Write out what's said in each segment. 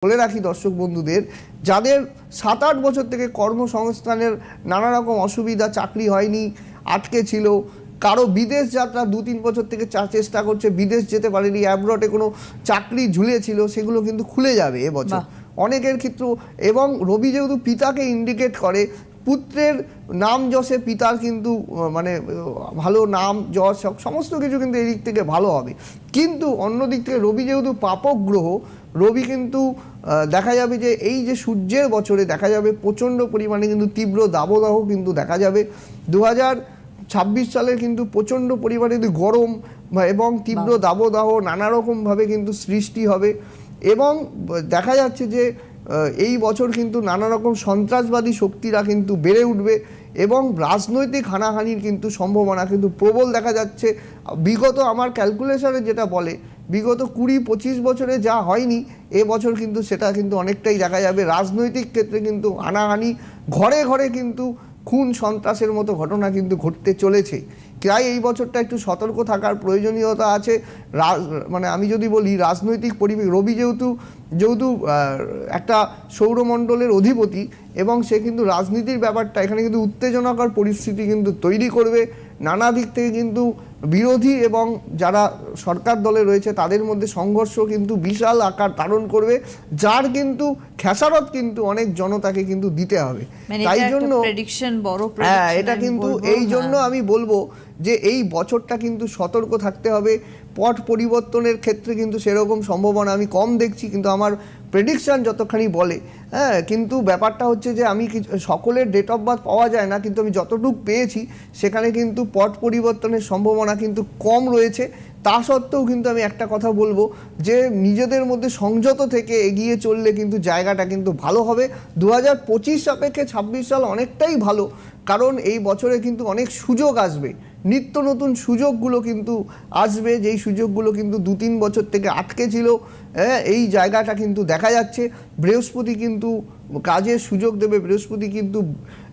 বলে রাখি দর্শক বন্ধুদের, যাদের 7-8 বছর থেকে কর্মসংস্থানের নানা রকম অসুবিধা, চাকরি হয়নি, আটকে ছিল, কারো বিদেশ যাত্রা 2-3 বছর থেকে চেষ্টা করছে, বিদেশ যেতে পারেনি, অ্যাব্রডে কোনো চাকরি ঝুলেছিল, সেগুলো কিন্তু খুলে যাবে এবছর অনেকের ক্ষেত্রে। এবং রবি যেহেতু পিতাকে ইন্ডিকেট করে, পুত্রের নাম যশে পিতার কিন্তু মানে ভালো নাম যশ সমস্ত কিছু কিন্তু এই দিক থেকে ভালো হবে। কিন্তু অন্য দিক থেকে রবি যেহেতু পাপক গ্রহ, রবি কিন্তু দেখা যাবে যে এই যে সূর্যের বছরে দেখা যাবে প্রচণ্ড পরিমাণে কিন্তু তীব্র দাবদাহ কিন্তু দেখা যাবে। 2026 সালের কিন্তু প্রচণ্ড পরিমাণে গরম এবং তীব্র দাবদাহ নানা রকমভাবে কিন্তু সৃষ্টি হবে। এবং দেখা যাচ্ছে যে এই বছর কিন্তু নানা রকম সন্ত্রাসবাদী শক্তিরা কিন্তু বেড়ে উঠবে এবং রাজনৈতিক হানাহানির কিন্তু সম্ভাবনা কিন্তু প্রবল দেখা যাচ্ছে। বিগত আমার ক্যালকুলেশনে যেটা বলে, বিগত 20-25 বছরে যা হয়নি এবছর কিন্তু সেটা কিন্তু অনেকটাই দেখা যাবে। রাজনৈতিক ক্ষেত্রে কিন্তু হানাহানি, ঘরে ঘরে কিন্তু খুন সন্ত্রাসের মতো ঘটনা কিন্তু ঘটতে চলেছে। তাই এই বছরটা একটু সতর্ক থাকার প্রয়োজনীয়তা আছে। মানে আমি যদি বলি রাজনৈতিক পরিবেশ, রবি যেহেতু একটা সৌরমণ্ডলের অধিপতি এবং সে কিন্তু রাজনীতির ব্যাপারটা এখানে কিন্তু উত্তেজনাকর পরিস্থিতি কিন্তু তৈরি করবে। নানা দিক থেকে কিন্তু বিরোধী এবং যারা সরকার দলে রয়েছে তাদের মধ্যে সংঘর্ষ কিন্তু বিশাল আকার ধারণ করবে, যার কিন্তু খেসারত কিন্তু অনেক জনতাকে কিন্তু দিতে হবে। তাই জন্য এটা কিন্তু এই জন্য আমি বলবো যে এই বছরটা কিন্তু সতর্ক থাকতে হবে। পট পরিবর্তনের ক্ষেত্রে কিন্তু সেরকম সম্ভাবনা আমি কম দেখছি, কিন্তু আমার প্রেডিকশন যতখানি বলে, হ্যাঁ, কিন্তু ব্যাপারটা হচ্ছে যে আমি সকলের ডেট অফ বার্থ পাওয়া যায় না, কিন্তু আমি যতটুকু পেয়েছি সেখানে কিন্তু পট পরিবর্তনের সম্ভাবনা কিন্তু কম রয়েছে। তা সত্ত্বেও কিন্তু আমি একটা কথা বলবো যে নিজেদের মধ্যে সংযত থেকে এগিয়ে চললে কিন্তু জায়গাটা কিন্তু ভালো হবে। 2025 সাপেক্ষে 26 সাল অনেকটাই ভালো, কারণ এই বছরে কিন্তু অনেক সুযোগ আসবে, নিত্য নতুন সুযোগগুলো কিন্তু আসবে, যেই সুযোগগুলো কিন্তু 2-3 বছর থেকে আটকে ছিল। এই জায়গাটা কিন্তু দেখা যাচ্ছে। বৃহস্পতি কিন্তু কাজের সুযোগ দেবে, বৃহস্পতি কিন্তু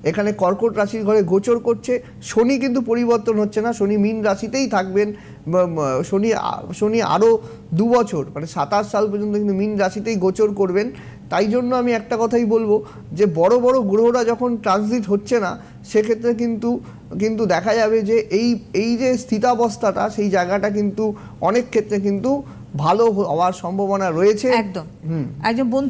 এখানে কর্কট রাশির ঘরে গোচর করছে। শনি কিন্তু পরিবর্তন হচ্ছে না, শনি মীন রাশিতেই থাকবেন। শনি আরও 2 বছর মানে 27 সাল পর্যন্ত কিন্তু মীন রাশিতেই গোচর করবেন। তাই জন্য আমি একটা কথাই বলবো যে বড় বড় গ্রহরা যখন ট্রানজিট হচ্ছে না, সেক্ষেত্রে কিন্তু দেখা যাবে যে এই যে স্থিতাবস্থাটা, সেই জায়গাটা কিন্তু অনেক ক্ষেত্রে কিন্তু ভালো হওয়ার সম্ভাবনা রয়েছে। একদম বন্ধু।